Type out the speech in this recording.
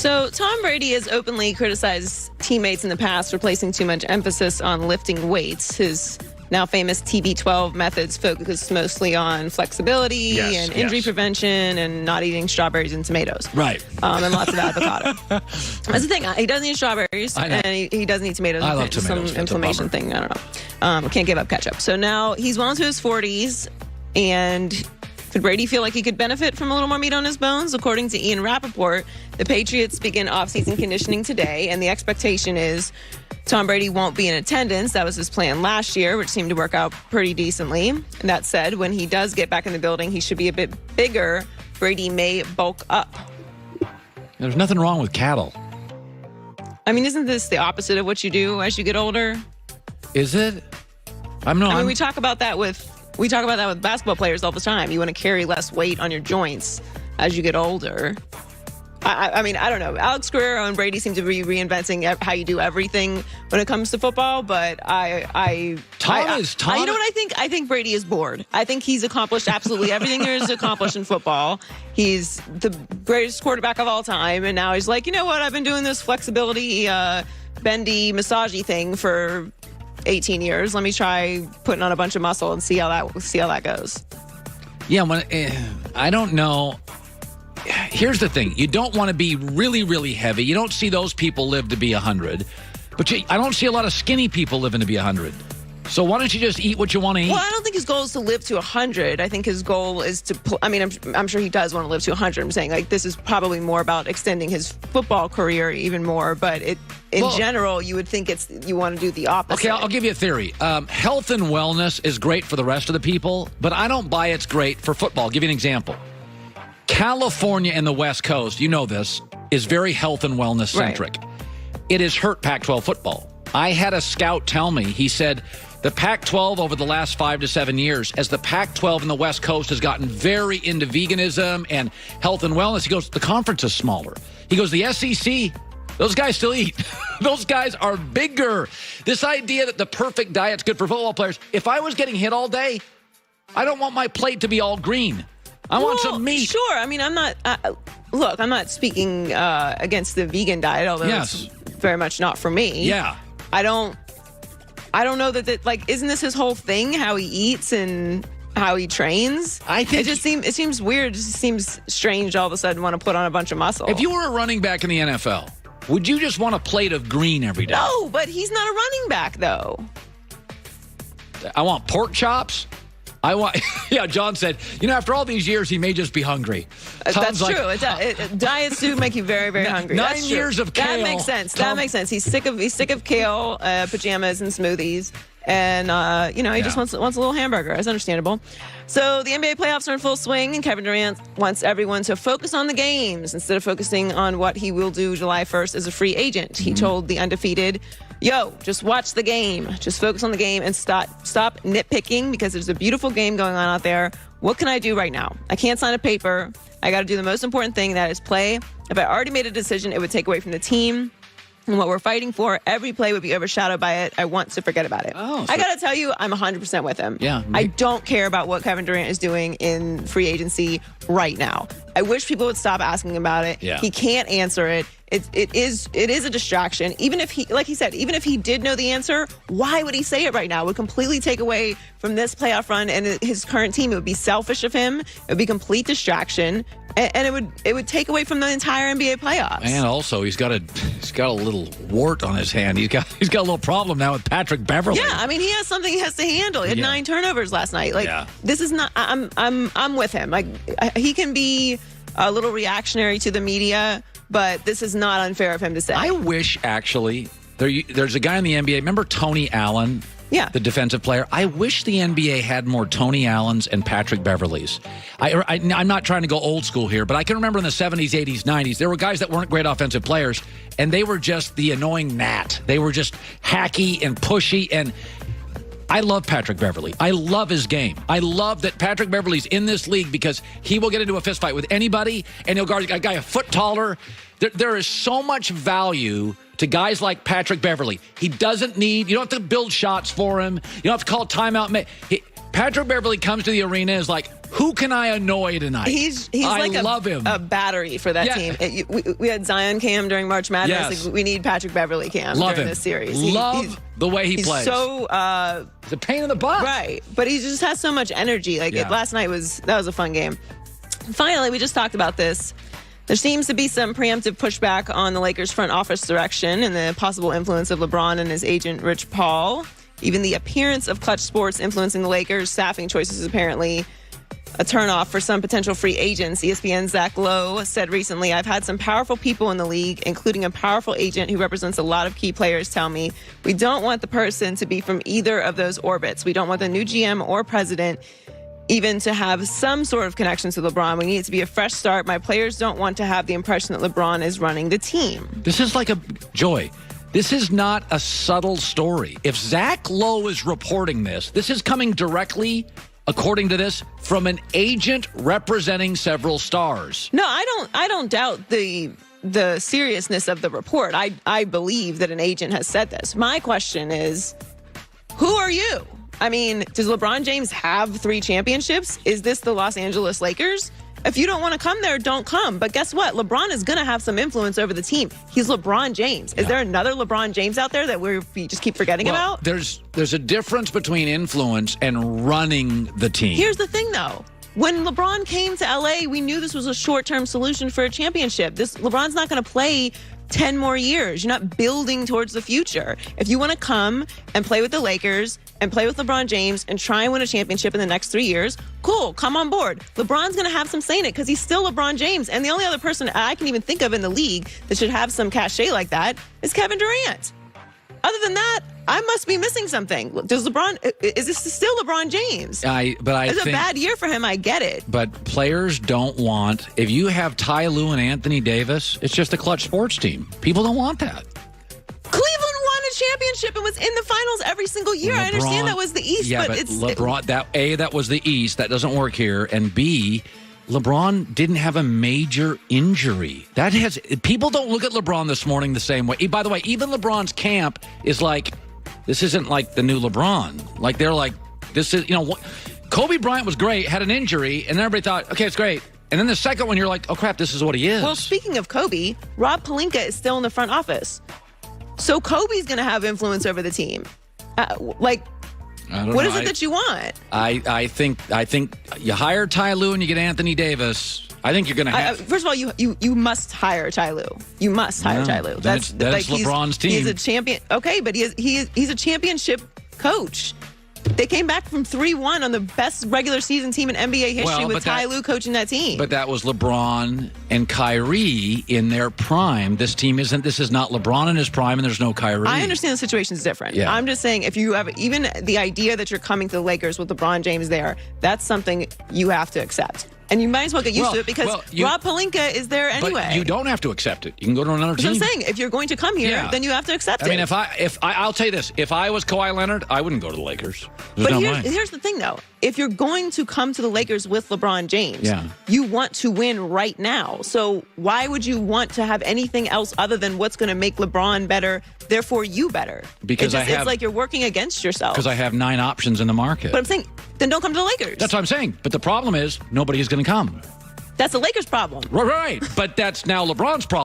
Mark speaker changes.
Speaker 1: So Tom Brady has openly criticized teammates in the past for placing too much emphasis on lifting weights. His now famous TB12 methods focus mostly on flexibility and injury prevention and not eating strawberries and tomatoes.
Speaker 2: Right.
Speaker 1: And lots of avocado. That's the thing. He doesn't eat strawberries and he doesn't eat tomatoes.
Speaker 2: I love tomatoes.
Speaker 1: Some inflammation thing. I don't know. Can't give up ketchup. So now he's well into his 40s, and could Brady feel like he could benefit from a little more meat on his bones? According to Ian Rappaport, the Patriots begin off-season conditioning today, and the expectation is Tom Brady won't be in attendance. That was his plan last year, which seemed to work out pretty decently. And that said, when he does get back in the building, he should be a bit bigger. Brady may bulk up.
Speaker 2: There's nothing wrong with cattle.
Speaker 1: I mean, isn't this the opposite of what you do as you get older?
Speaker 2: Is it?
Speaker 1: We talk about that with basketball players all the time. You want to carry less weight on your joints as you get older. I mean, I don't know. Alex Guerrero and Brady seem to be reinventing how you do everything when it comes to football. But you know what I think? I think Brady is bored. I think he's accomplished absolutely everything there is to accomplish in football. He's the greatest quarterback of all time. And now he's like, you know what? I've been doing this flexibility, bendy, massagey thing for 18 years. Let me try putting on a bunch of muscle and see how that goes.
Speaker 2: Yeah, I don't know. Here's the thing. You don't want to be really, really heavy. You don't see those people live to be 100. But I don't see a lot of skinny people living to be 100. So why don't you just eat what you want to eat?
Speaker 1: Well, I don't think his goal is to live to 100. I think his goal is to, I'm sure he does want to live to 100. I'm saying, like, this is probably more about extending his football career even more. But in general, you would think you want to do the opposite.
Speaker 2: Okay, I'll give you a theory. Health and wellness is great for the rest of the people, but I don't buy it's great for football. I'll give you an example. California and the West Coast, you know this, is very health and wellness centric. Right. It has hurt Pac-12 football. I had a scout tell me, he said, the Pac-12 over the last 5 to 7 years, as the Pac-12 in the West Coast has gotten very into veganism and health and wellness, he goes, the conference is smaller. He goes, the SEC, those guys still eat. Those guys are bigger. This idea that the perfect diet's good for football players, if I was getting hit all day, I don't want my plate to be all green. I want some meat. Sure.
Speaker 1: I mean, I'm not speaking against the vegan diet, although it's very much not for me.
Speaker 2: Yeah.
Speaker 1: I don't know that like, isn't this his whole thing, how he eats and how he trains?
Speaker 2: I think
Speaker 1: it seems weird. It just seems strange all of a sudden want to put on a bunch of muscle.
Speaker 2: If you were a running back in the NFL, would you just want a plate of green every day?
Speaker 1: No, but he's not a running back, though.
Speaker 2: I want pork chops. John said, after all these years, he may just be hungry.
Speaker 1: That's true. Diets do make you very, very hungry.
Speaker 2: 9 years of kale.
Speaker 1: That makes sense. That makes sense. He's sick of kale, pajamas, and smoothies. And, he just wants a little hamburger. That's understandable. So the NBA playoffs are in full swing, and Kevin Durant wants everyone to focus on the games instead of focusing on what he will do July 1st as a free agent. He told the Undefeated, just watch the game. Just focus on the game and stop nitpicking, because there's a beautiful game going on out there. What can I do right now? I can't sign a paper. I got to do the most important thing, that is play. If I already made a decision, it would take away from the team and what we're fighting for. Every play would be overshadowed by it. I want to forget about it. I got to tell you, I'm 100% with him.
Speaker 2: Yeah,
Speaker 1: I don't care about what Kevin Durant is doing in free agency right now. I wish people would stop asking about it.
Speaker 2: Yeah.
Speaker 1: He can't answer it. It is a distraction. Even if he, like he said, even if he did know the answer, why would he say it right now? It would completely take away from this playoff run and his current team. It would be selfish of him. It would be complete distraction, and it would take away from the entire NBA playoffs.
Speaker 2: And also, he's got a little wart on his hand. He's got a little problem now with Patrick Beverley.
Speaker 1: Yeah, I mean, he has something he has to handle. He had 9 turnovers last night. This is not. I'm with him. Like, he can be a little reactionary to the media, but this is not unfair of him to say.
Speaker 2: I wish, actually, there's a guy in the NBA. Remember Tony Allen?
Speaker 1: Yeah.
Speaker 2: The defensive player. I wish the NBA had more Tony Allens and Patrick Beverleys. I'm not trying to go old school here, but I can remember in the 70s, 80s, 90s, there were guys that weren't great offensive players, and they were just the annoying gnat. They were just hacky and pushy, and I love Patrick Beverley. I love his game. I love that Patrick Beverley's in this league because he will get into a fist fight with anybody, and he'll guard a guy a foot taller. There is so much value to guys like Patrick Beverley. He doesn't need, you don't have to build shots for him. You don't have to call timeout. Patrick Beverley comes to the arena is like, Who can I annoy tonight?
Speaker 1: He's
Speaker 2: I
Speaker 1: like
Speaker 2: love him.
Speaker 1: A battery for that team. We had Zion Cam during March Madness.
Speaker 2: Yes.
Speaker 1: Like, we need Patrick Beverly Cam during this series.
Speaker 2: Love the way he plays.
Speaker 1: So
Speaker 2: he's a pain in the butt.
Speaker 1: Right, but he just has so much energy. Like last night was a fun game. Finally, we just talked about this. There seems to be some preemptive pushback on the Lakers front office direction and the possible influence of LeBron and his agent, Rich Paul. Even the appearance of Clutch Sports influencing the Lakers' staffing choices is apparently a turnoff for some potential free agents. ESPN's Zach Lowe said recently, I've had some powerful people in the league, including a powerful agent who represents a lot of key players, tell me, we don't want the person to be from either of those orbits. We don't want the new GM or president even to have some sort of connection to LeBron. We need it to be a fresh start. My players don't want to have the impression that LeBron is running the team.
Speaker 2: This is like Joy. This is not a subtle story. If Zach Lowe is reporting this is coming directly, according to this, from an agent representing several stars.
Speaker 1: No, I don't doubt the seriousness of the report. I believe that an agent has said this. My question is, who are you? I mean, does LeBron James have 3 championships? Is this the Los Angeles Lakers? If you don't want to come there, don't come. But guess what? LeBron is going to have some influence over the team. He's LeBron James. Is there another LeBron James out there that we just keep forgetting about?
Speaker 2: There's a difference between influence and running the team.
Speaker 1: Here's the thing, though. When LeBron came to LA, we knew this was a short-term solution for a championship. LeBron's not going to play 10 more years. You're not building towards the future. If you want to come and play with the Lakers and play with LeBron James and try and win a championship in the next 3 years, cool, come on board. LeBron's going to have some say in it because he's still LeBron James. And the only other person I can even think of in the league that should have some cachet like that is Kevin Durant. Other than that, I must be missing something. Is this still LeBron James? It's a bad year for him. I get it.
Speaker 2: But players don't want, if you have Ty Lue and Anthony Davis, it's just a Clutch Sports team. People don't want that.
Speaker 1: Cleveland won a championship and was in the finals every single year. I understand that was the East, but it's
Speaker 2: LeBron. That was the East. That doesn't work here. And B, LeBron didn't have a major injury. People don't look at LeBron this morning the same way. By the way, even LeBron's camp is like, this isn't like the new LeBron. Like they're like, this is, Kobe Bryant was great, had an injury, and then everybody thought, okay, it's great. And then the second one, you're like, oh crap, this is what he is.
Speaker 1: Well, speaking of Kobe, Rob Pelinka is still in the front office. So Kobe's going to have influence over the team. What is it that you want?
Speaker 2: I think you hire Ty Lue and you get Anthony Davis. I think you're going to have.
Speaker 1: First of all, you must hire Ty Lue. You must hire Ty Lue.
Speaker 2: That's LeBron's team.
Speaker 1: He's a champion. Okay, but he's a championship coach. They came back from 3-1 on the best regular season team in NBA history with Ty Lue coaching that team.
Speaker 2: But that was LeBron and Kyrie in their prime. This is not LeBron in his prime, and there's no Kyrie.
Speaker 1: I understand the situation is different.
Speaker 2: Yeah.
Speaker 1: I'm just saying, if you have even the idea that you're coming to the Lakers with LeBron James there, that's something you have to accept. And you might as well get used to it because Rob Pelinka is there anyway.
Speaker 2: But you don't have to accept it. You can go to another team.
Speaker 1: I'm saying, if you're going to come here, then you have to accept it.
Speaker 2: I mean, I'll tell you this. If I was Kawhi Leonard, I wouldn't go to the Lakers.
Speaker 1: But here's the thing, though. If you're going to come to the Lakers with LeBron James, you want to win right now. So why would you want to have anything else other than what's going to make LeBron better, therefore you better?
Speaker 2: Because it's
Speaker 1: like you're working against yourself.
Speaker 2: Because I have 9 options in the market.
Speaker 1: But I'm saying, then don't come to the Lakers.
Speaker 2: That's what I'm saying. But the problem is, nobody is going to come.
Speaker 1: That's the Lakers' problem.
Speaker 2: Right. But that's now LeBron's problem.